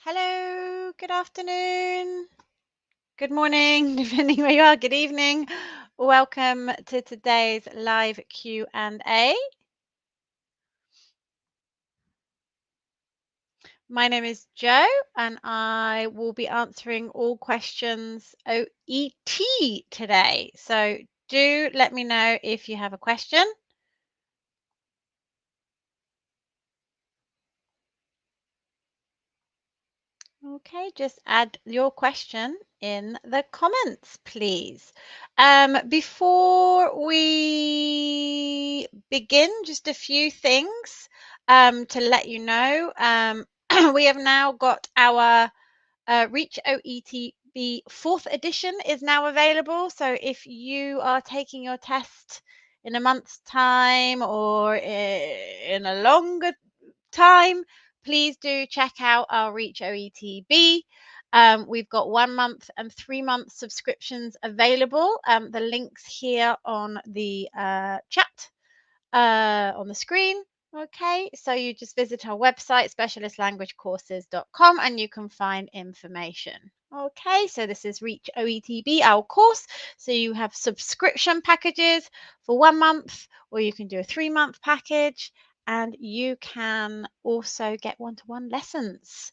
Hello, good afternoon, good morning, depending where you are, good evening. Welcome to today's live Q&A. My name is Jo, and I will be answering all questions OET today. So do let me know if you have a question. Okay, just add your question in the comments, please. Before we begin, just a few things to let you know. We have now got our Reach OETB 4th edition is now available. So if you are taking your test in a month's time or in a longer time, please do check out our Reach OETB. We've got 1 month and 3 month subscriptions available. The link's here on the chat on the screen. Okay, so you just visit our website, specialistlanguagecourses.com, and you can find information. Okay, so this is Reach OETB, our course. So you have subscription packages for 1 month, or you can do a 3-month package, and you can also get one-to-one lessons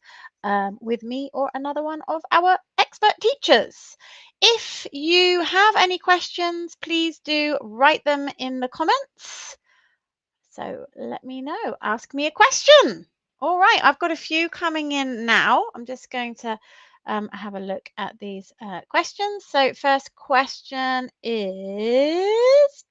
with me or another one of our expert teachers. If you have any questions, please do write them in the comments. So let me know. Ask me a question. All right, I've got a few coming in now. I'm just going to have a look at these questions. So first question is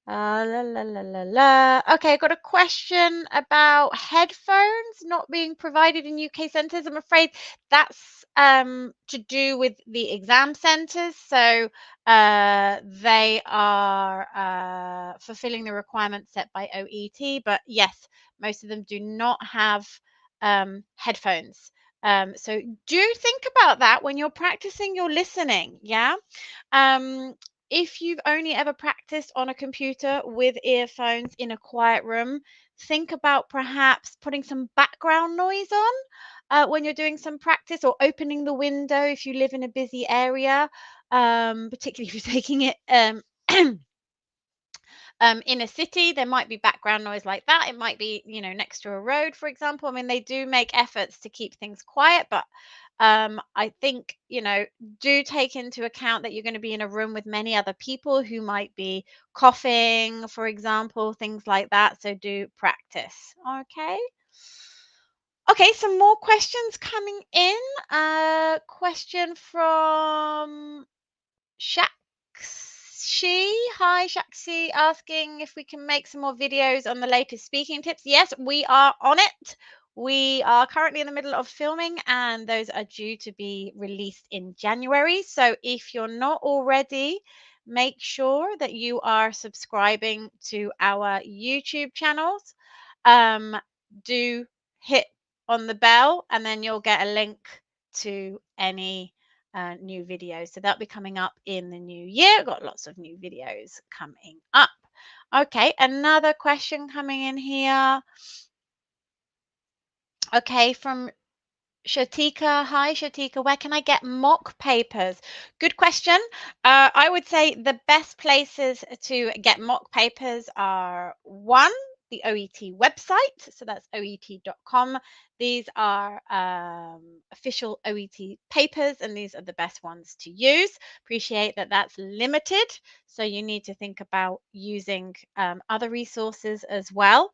Okay, I got a question about headphones not being provided in UK centres. I'm afraid that's to do with the exam centres. So they are fulfilling the requirements set by OET. But yes, most of them do not have headphones. So do think about that when you're practicing your listening. Yeah. Um, if you've only ever practiced on a computer with earphones in a quiet room, think about perhaps putting some background noise on when you're doing some practice, or opening the window if you live in a busy area, particularly if you're taking it in a city. There might be background noise like that. It might be, next to a road, for example. I mean, they do make efforts to keep things quiet, but I think, do take into account that you're going to be in a room with many other people who might be coughing, for example, things like that. So do practice. Okay. Okay, some more questions coming in. Question from Shakshi. Hi, Shakshi, asking if we can make some more videos on the latest speaking tips. Yes, we are on it. We are currently in the middle of filming, and those are due to be released in January. So if you're not already, make sure that you are subscribing to our YouTube channels. Do hit on the bell, and then you'll get a link to any new videos. So that'll be coming up in the new year. Got lots of new videos coming up. Okay, another question coming in here. Okay, from Shatika. Hi, Shatika. Where can I get mock papers? Good question. I would say the best places to get mock papers are, one, the OET website. So that's OETjom. These are official OET papers, and these are the best ones to use. Appreciate that that's limited. So you need to think about using other resources as well.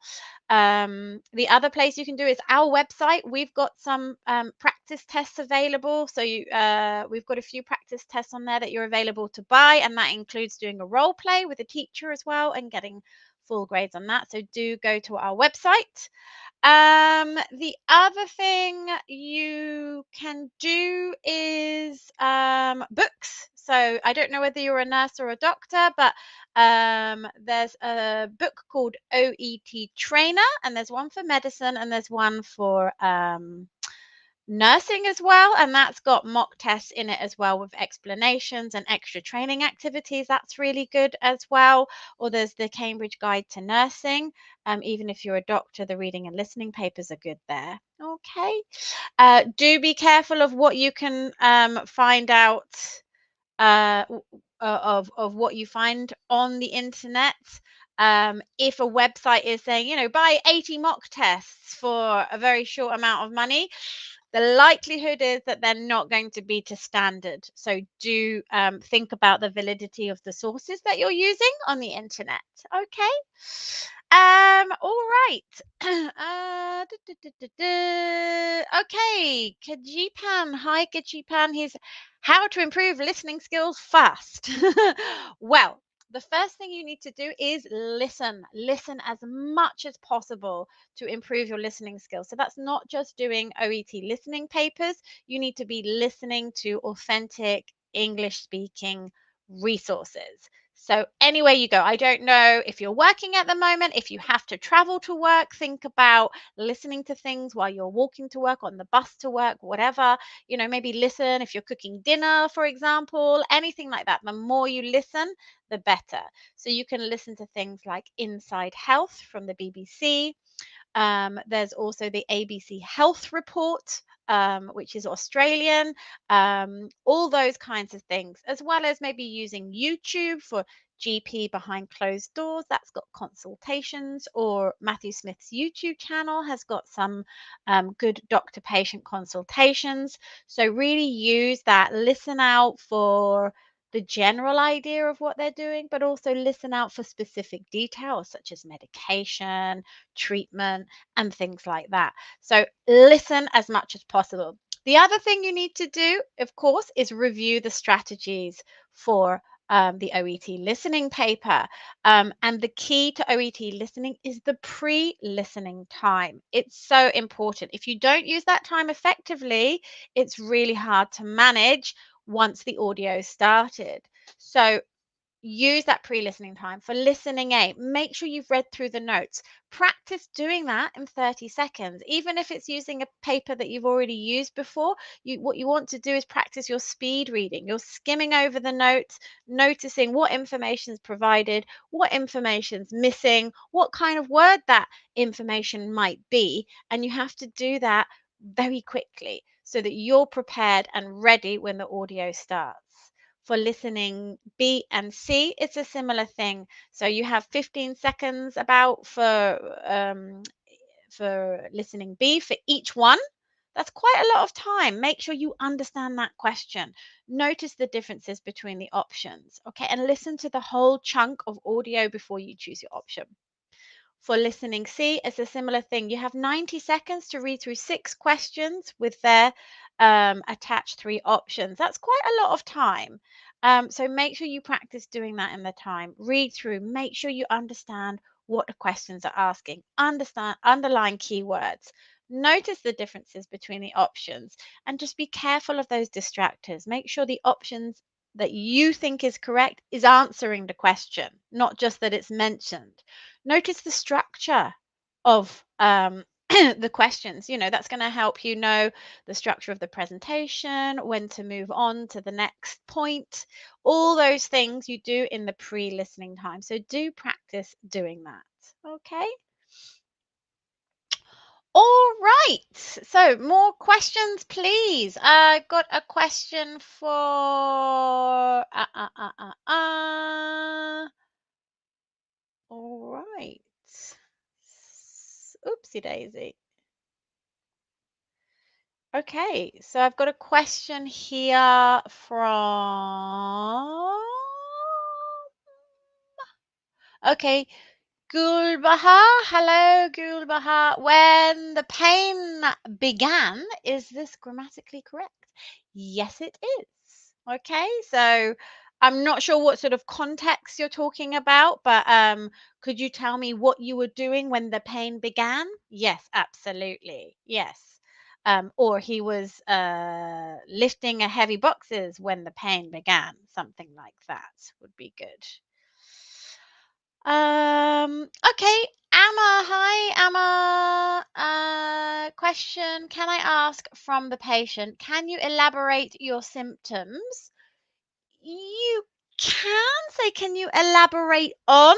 The other place you can do is our website. We've got some practice tests available. So we've got a few practice tests on there that you're available to buy, and that includes doing a role play with a teacher as well and getting full grades on that. So do go to our website. The other thing you can do is books. So I don't know whether you're a nurse or a doctor, but there's a book called OET Trainer, and there's one for medicine, and there's one for nursing as well, and that's got mock tests in it as well with explanations and extra training activities. That's really good as well. Or there's the Cambridge Guide to Nursing. Even if you're a doctor, the reading and listening papers are good there. Okay. Do be careful of what you can find out of what you find on the internet. If a website is saying, buy 80 mock tests for a very short amount of money, the likelihood is that they're not going to be to standard. So do think about the validity of the sources that you're using on the internet. Okay. All right. Okay, Kajipan. Hi, Kajipan. He's how to improve listening skills fast. Well, the first thing you need to do is listen. Listen as much as possible to improve your listening skills. So that's not just doing OET listening papers. You need to be listening to authentic English speaking resources. So anywhere you go, I don't know if you're working at the moment, if you have to travel to work, think about listening to things while you're walking to work, on the bus to work, whatever. Maybe listen if you're cooking dinner, for example, anything like that. The more you listen, the better. So you can listen to things like Inside Health from the BBC. There's also the ABC Health Report, which is Australian, all those kinds of things, as well as maybe using YouTube for GP behind closed doors. That's got consultations, or Matthew Smith's YouTube channel has got some good doctor patient consultations. So, really use that. Listen out for the general idea of what they're doing, but also listen out for specific details such as medication, treatment, and things like that. So listen as much as possible. The other thing you need to do, of course, is review the strategies for the OET listening paper. And the key to OET listening is the pre listening time. It's so important. If you don't use that time effectively, it's really hard to manage once the audio started. So use that pre-listening time for listening A. Make sure you've read through the notes. Practice doing that in 30 seconds. Even if it's using a paper that you've already used before, what you want to do is practice your speed reading. You're skimming over the notes, noticing what information is provided, what information's missing, what kind of word that information might be, and you have to do that very quickly so that you're prepared and ready when the audio starts. For listening B and C, it's a similar thing. So you have 15 seconds about for listening B for each one. That's quite a lot of time. Make sure you understand that question. Notice the differences between the options, okay? And listen to the whole chunk of audio before you choose your option. For listening C, it's a similar thing. You have 90 seconds to read through 6 questions with their attached 3 options. That's quite a lot of time. So make sure you practice doing that in the time. Read through, make sure you understand what the questions are asking. Understand underline keywords. Notice the differences between the options and just be careful of those distractors. Make sure the options that you think is correct is answering the question, not just that it's mentioned. Notice the structure of the questions. That's going to help you know the structure of the presentation, when to move on to the next point, all those things you do in the pre-listening time. So do practice doing that. Okay. All right. So more questions, please. I've got a question for all right. Oopsie daisy. Okay, so I've got a question here from. Okay, Gulbaha. Hello, Gulbaha. When the pain began, is this grammatically correct? Yes, it is. Okay, so I'm not sure what sort of context you're talking about, but could you tell me what you were doing when the pain began? Yes, absolutely. Yes. Or he was lifting a heavy boxes when the pain began. Something like that would be good. Okay, Emma, hi, Emma. Question, can I ask from the patient, can you elaborate your symptoms? You can say, can you elaborate on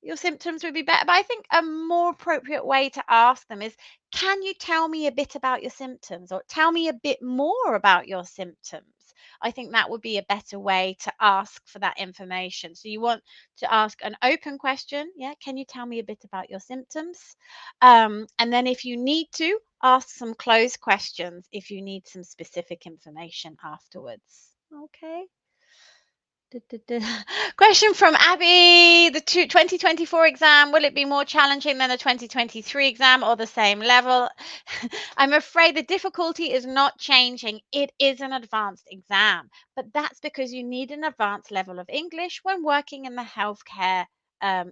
your symptoms would be better, but I think a more appropriate way to ask them is, can you tell me a bit about your symptoms or tell me a bit more about your symptoms? I think that would be a better way to ask for that information. So you want to ask an open question. Yeah, can you tell me a bit about your symptoms? And then if you need to, ask some closed questions if you need some specific information afterwards. Okay. Question from Abby. The 2024 exam, will it be more challenging than the 2023 exam or the same level? I'm afraid the difficulty is not changing. It is an advanced exam, but that's because you need an advanced level of English when working in the healthcare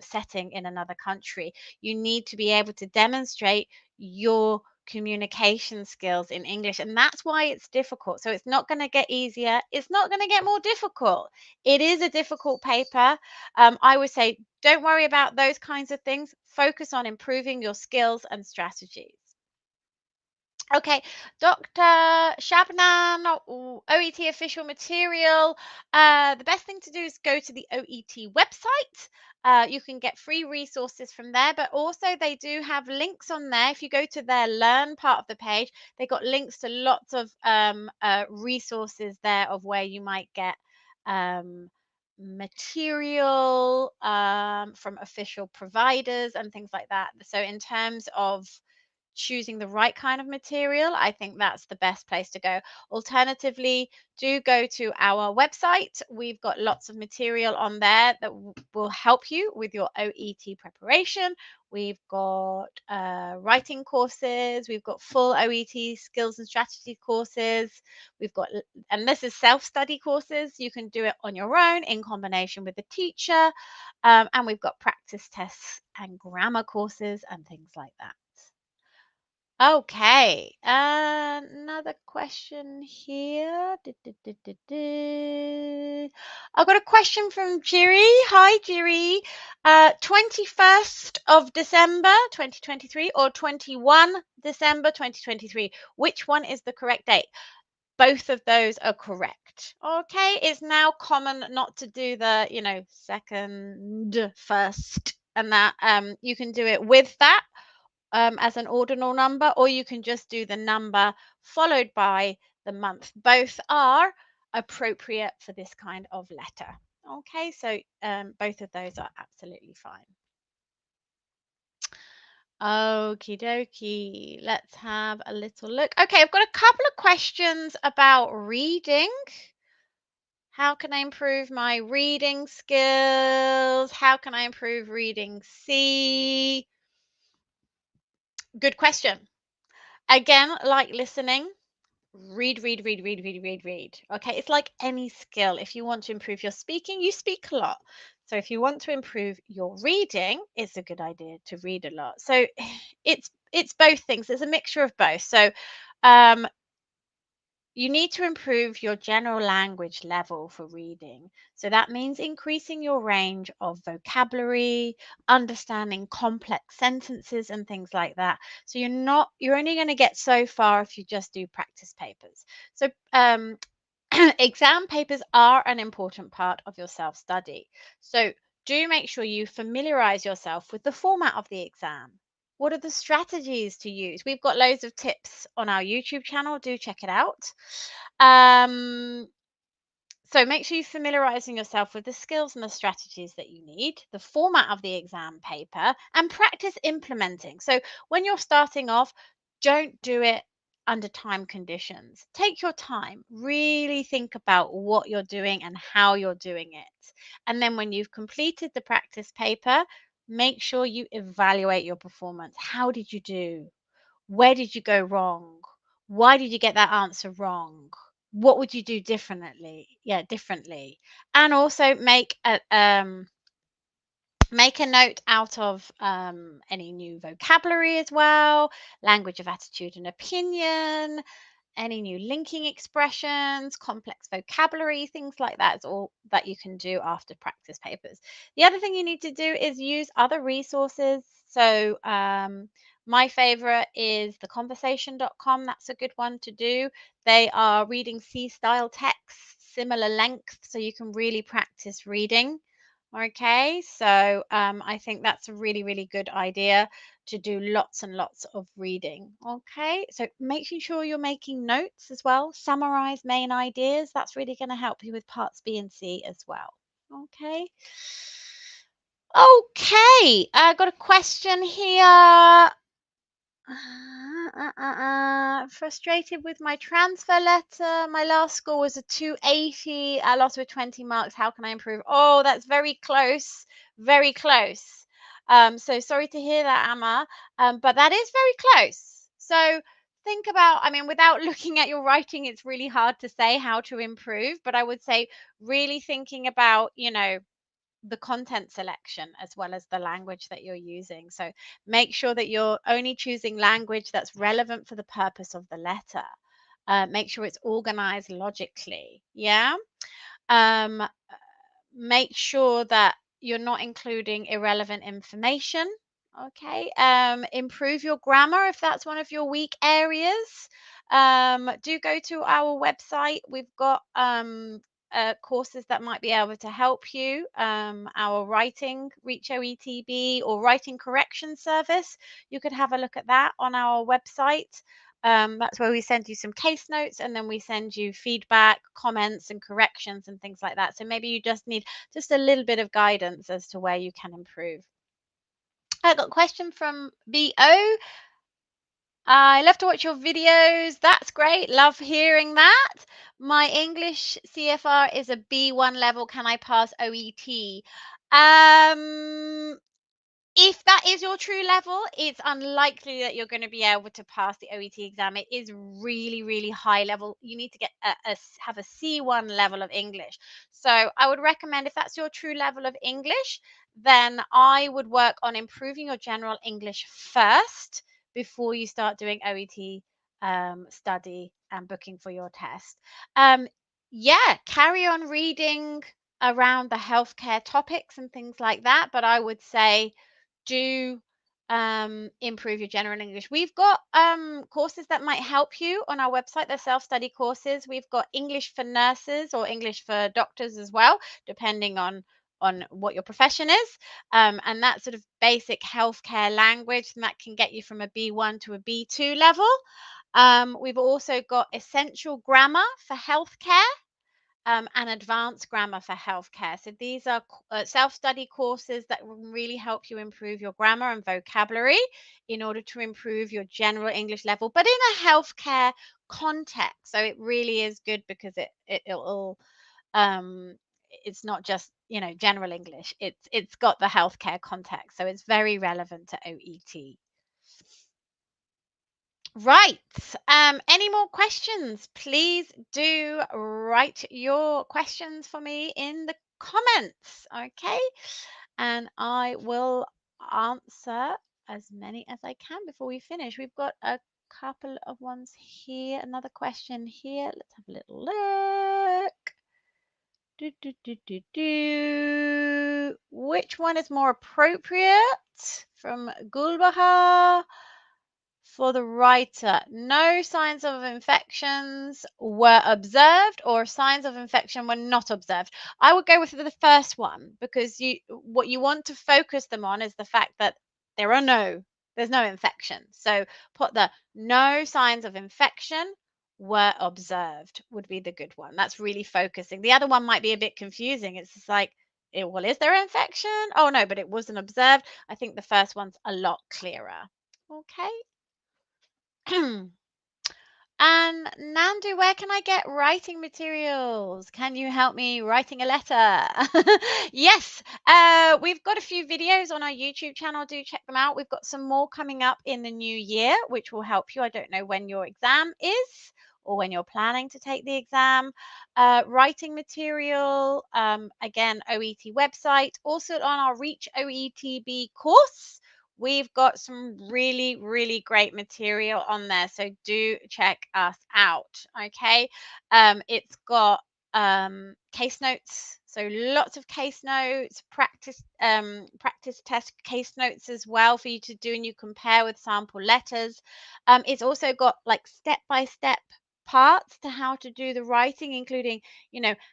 setting in another country. You need to be able to demonstrate your communication skills in English, and that's why it's difficult. So it's not going to get easier, it's not going to get more difficult. It is a difficult paper. I would say don't worry about those kinds of things. Focus on improving your skills and strategies. Okay, Dr. Shabnan, OET official material. The best thing to do is go to the OET website. You can get free resources from there, but also they do have links on there. If you go to their learn part of the page, they got links to lots of resources there of where you might get material from official providers and things like that. So in terms of choosing the right kind of material, I think that's the best place to go. Alternatively, do go to our website. We've got lots of material on there that will help you with your OET preparation. We've got writing courses, we've got full OET skills and strategy courses. We've got, and this is self-study courses. You can do it on your own in combination with the teacher. And we've got practice tests and grammar courses and things like that. Okay, another question here. I've got a question from Jiri. Hi, Jiri. 21st of December 2023 or 21 December 2023. Which one is the correct date? Both of those are correct. Okay, it's now common not to do the, second, first, and that. You can do it with that as an ordinal number, or you can just do the number followed by the month. Both are appropriate for this kind of letter. Okay, so both of those are absolutely fine. Okie dokie, let's have a little look. Okay, I've got a couple of questions about reading. How can I improve my reading skills? How can I improve reading C? Good question. Again, like listening, read, read, read, read, read, read, read. Okay, it's like any skill. If you want to improve your speaking, you speak a lot. So if you want to improve your reading, it's a good idea to read a lot. So it's both things. It's a mixture of both. So you need to improve your general language level for reading. So that means increasing your range of vocabulary, understanding complex sentences and things like that. So you're only going to get so far if you just do practice papers. So exam papers are an important part of your self-study. So do make sure you familiarize yourself with the format of the exam. What are the strategies to use? We've got loads of tips on our YouTube channel. Do check it out. So make sure you're familiarizing yourself with the skills and the strategies that you need, the format of the exam paper, and practice implementing. So when you're starting off, don't do it under time conditions. Take your time, really think about what you're doing and how you're doing it. And then when you've completed the practice paper, make sure you evaluate your performance. How did you do? Where did you go wrong? Why did you get that answer wrong? What would you do differently? Yeah, differently. And also make a note out of any new vocabulary as well, language of attitude and opinion, any new linking expressions, complex vocabulary, things like that is all that you can do after practice papers. The other thing you need to do is use other resources. So my favorite is the conversation.com. That's a good one to do. They are reading C style texts, similar length, so you can really practice reading. Okay, so I think that's a really, really good idea to do lots and lots of reading. Okay, so making sure you're making notes as well, summarize main ideas. That's really going to help you with parts B and C as well. Okay. Okay, I got a question here. Frustrated with my transfer letter. My last score was a 280. I lost with 20 marks. How can I improve? Oh, that's very close. Very close. So sorry to hear that, Amma. But that is very close. So think about, I mean, without looking at your writing, it's really hard to say how to improve. But I would say really thinking about, the content selection as well as the language that you're using. So make sure that you're only choosing language that's relevant for the purpose of the letter. Make sure it's organized logically. Yeah. Um, Make sure that you're not including irrelevant information. Okay. Improve your grammar if that's one of your weak areas. Do go to our website. We've got courses that might be able to help you. Our writing, Reach OETB, or writing correction service. You could have a look at that on our website. That's where we send you some case notes, and then we send you feedback, comments, and corrections and things like that. So maybe you just need just a little bit of guidance as to where you can improve. I got a question from BO. I love to watch your videos. That's great. Love hearing that. My English CFR is a B1 level. Can I pass OET? If that is your true level, it's unlikely that you're going to be able to pass the OET exam. It is really, really high level. You need to get have a C1 level of English. So I would recommend, if that's your true level of English, then I would work on improving your general English first before you start doing OET study and booking for your test. Yeah, carry on reading around the healthcare topics and things like that. But I would say, do improve your general English. We've got courses that might help you on our website. They're self-study courses. We've got English for nurses or English for doctors as well, depending on what your profession is. And that sort of basic healthcare language, and that can get you from a B1 to a B2 level. We've also got essential grammar for healthcare. And advanced grammar for healthcare. So these are self-study courses that will really help you improve your grammar and vocabulary in order to improve your general English level, but in a healthcare context. So it really is good because it'll it's not just general English. It's got the healthcare context, so it's very relevant to OET. Right. Any more questions? Please do write your questions for me in the comments. Okay. And I will answer as many as I can before we finish. We've got a couple of ones here. Another question here. Let's have a little look. Which one is more appropriate? From Gulbahar. For the writer, no signs of infections were observed or signs of infection were not observed. I would go with the first one, because what you want to focus them on is the fact that there's no infection. So put the no signs of infection were observed would be the good one. That's really focusing. The other one might be a bit confusing. It's just like, well, is there infection? Oh no, but it wasn't observed. I think the first one's a lot clearer. Okay. And Nandu, where can I get writing materials? Can you help me writing a letter? Yes, we've got a few videos on our YouTube channel. Do check them out. We've got some more coming up in the new year, which will help you. I don't know when your exam is or when you're planning to take the exam. Writing material, again, OET website. Also on our Reach OETB course, We've got some really, really great material on there, so do check us out. Okay, it's got case notes, so lots of case notes, practice test case notes as well for you to do, and you compare with sample letters. It's also got like step-by-step parts to how to do the writing, including,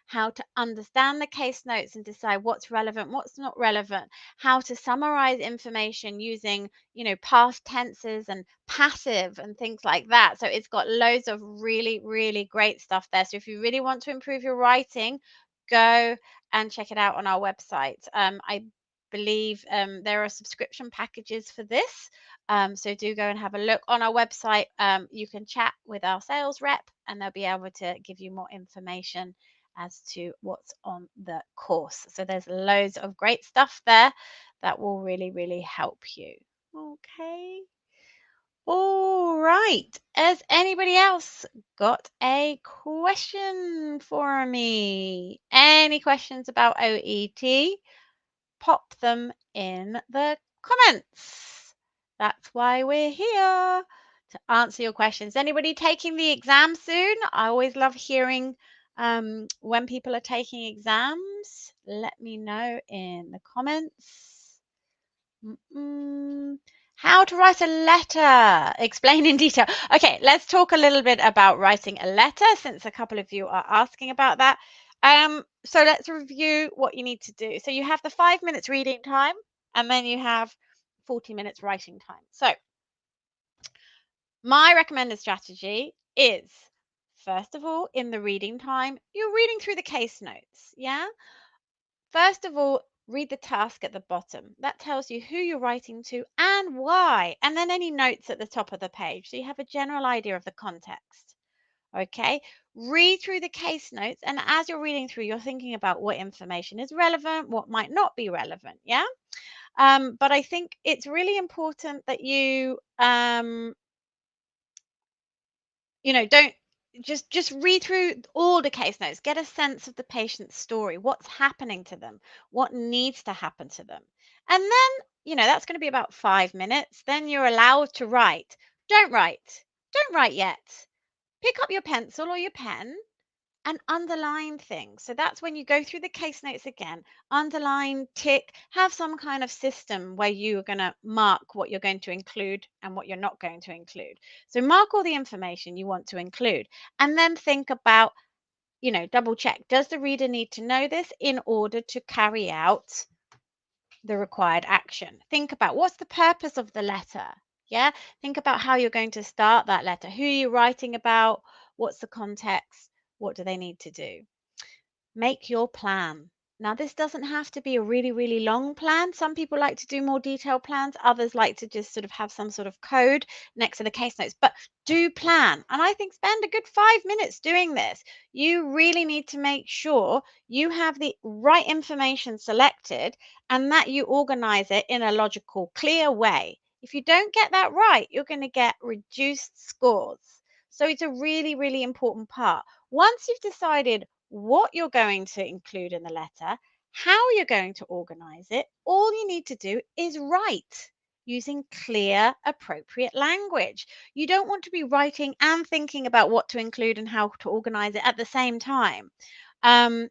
how to understand the case notes and decide what's relevant, what's not relevant, how to summarize information using, past tenses and passive and things like that. So it's got loads of really, really great stuff there. So if you really want to improve your writing, go and check it out on our website. I believe there are subscription packages for this. So do go and have a look on our website. You can chat with our sales rep and they'll be able to give you more information as to what's on the course. So there's loads of great stuff there that will really, really help you. Okay. All right. Has anybody else got a question for me? Any questions about OET? Pop them in the comments. That's why we're here, to answer your questions. Anybody taking the exam soon? I always love hearing when people are taking exams. Let me know in the comments. How to write a letter. Explain in detail. Okay, let's talk a little bit about writing a letter, since a couple of you are asking about that. So let's review what you need to do. So you have the 5 minutes reading time, and then you have 40 minutes writing time. So my recommended strategy is, first of all, in the reading time, you're reading through the case notes. Yeah. First of all, read the task at the bottom. That tells you who you're writing to and why, and then any notes at the top of the page, so you have a general idea of the context. Okay, read through the case notes, and as you're reading through, you're thinking about what information is relevant, what might not be relevant. Yeah. But I think it's really important that you don't just read through all the case notes, get a sense of the patient's story, what's happening to them, what needs to happen to them. And then, that's going to be about 5 minutes. Then you're allowed to write. Don't write. Don't write yet. Pick up your pencil or your pen and underline things. So that's when you go through the case notes again, underline, tick, have some kind of system where you are going to mark what you're going to include and what you're not going to include. So mark all the information you want to include, and then think about, double check, does the reader need to know this in order to carry out the required action? Think about, what's the purpose of the letter? Yeah. Think about how you're going to start that letter. Who are you writing about? What's the context? What do they need to do? Make your plan. Now, this doesn't have to be a really, really long plan. Some people like to do more detailed plans. Others like to just sort of have some sort of code next to the case notes. But do plan. And I think spend a good 5 minutes doing this. You really need to make sure you have the right information selected and that you organize it in a logical, clear way. If you don't get that right, you're going to get reduced scores. So it's a really, really important part. Once you've decided what you're going to include in the letter, how you're going to organize it, all you need to do is write using clear, appropriate language. You don't want to be writing and thinking about what to include and how to organize it at the same time. The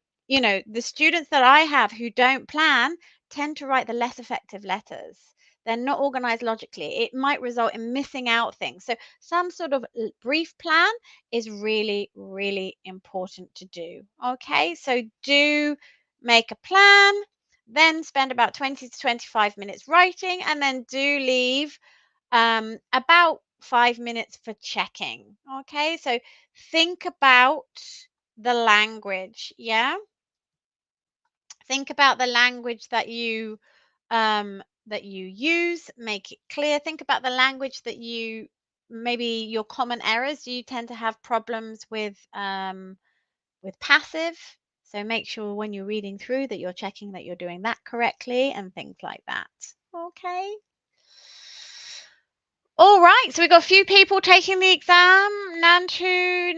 students that I have who don't plan tend to write the less effective letters. They're not organized logically. It might result in missing out things. So some sort of brief plan is really, really important to do. Okay, so do make a plan, then spend about 20 to 25 minutes writing, and then do leave about 5 minutes for checking. Okay, so think about the language. Yeah, think about the language that you use, make it clear. Think about the language that you, maybe your common errors. Do you tend to have problems with passive? So make sure when you're reading through that you're checking that you're doing that correctly and things like that. Okay. All right, so we've got a few people taking the exam. Nantu,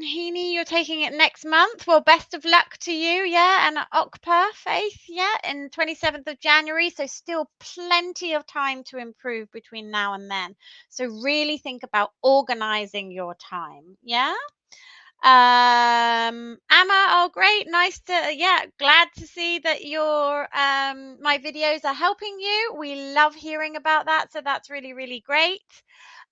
Heaney, you're taking it next month. Well, best of luck to you, yeah, and Okpa, Faith, yeah, in 27th of January. So still plenty of time to improve between now and then. So really think about organizing your time, yeah. Amma, oh great, nice to, yeah, glad to see that your my videos are helping you. We love hearing about that, so that's really, really great.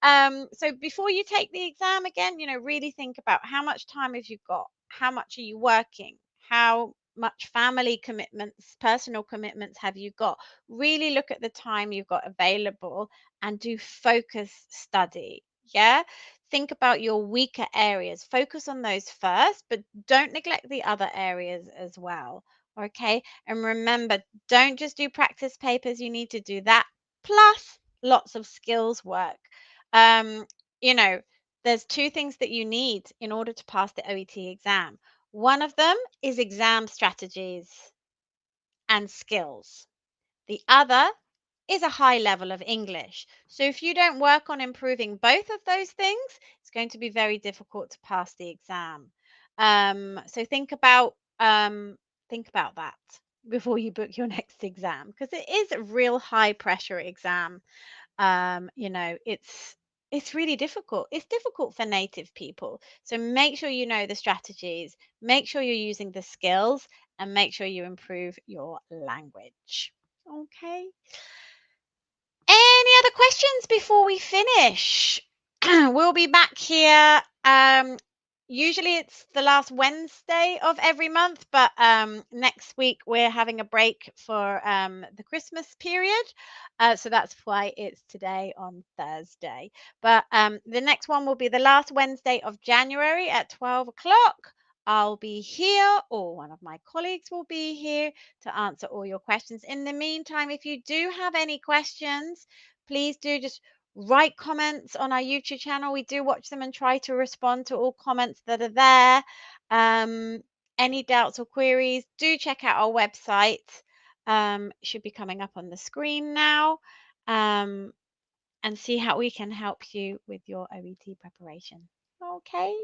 So before you take the exam again, really think about how much time have you got? How much are you working? How much family commitments, personal commitments have you got? Really look at the time you've got available and do focus study. Yeah. Think about your weaker areas. Focus on those first, but don't neglect the other areas as well. Okay. And remember, don't just do practice papers. You need to do that plus lots of skills work. um, you know, there's two things that you need in order to pass the OET exam. One of them is exam strategies and skills. The other is a high level of English. So if you don't work on improving both of those things, it's going to be very difficult to pass the exam. So think about that before you book your next exam, because it is a real high pressure exam. It's really difficult. It's difficult for native people. So make sure you know the strategies, make sure you're using the skills, and make sure you improve your language. Okay. Any other questions before we finish? We'll be back here. Usually it's the last Wednesday of every month, but next week we're having a break for the Christmas period. So that's why it's today on Thursday. But the next one will be the last Wednesday of January at 12 o'clock. I'll be here, or one of my colleagues will be here to answer all your questions. In the meantime, if you do have any questions, please do just write comments on our YouTube channel. We do watch them and try to respond to all comments that are there. Any doubts or queries, do check out our website. It should be coming up on the screen now. And see how we can help you with your OET preparation. Okay.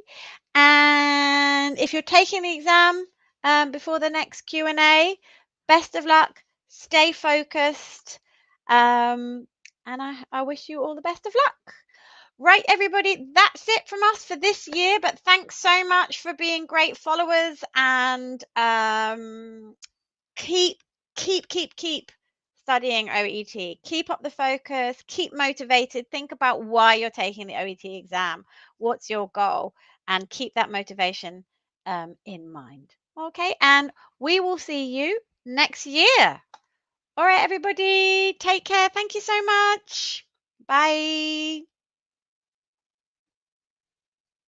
And if you're taking the exam before the next Q&A, best of luck. Stay focused. And I wish you all the best of luck. Right, everybody, that's it from us for this year. But thanks so much for being great followers, and keep studying OET. Keep up the focus, keep motivated. Think about why you're taking the OET exam. What's your goal? And keep that motivation in mind. Okay, and we will see you next year. All right, everybody, take care. Thank you so much. Bye.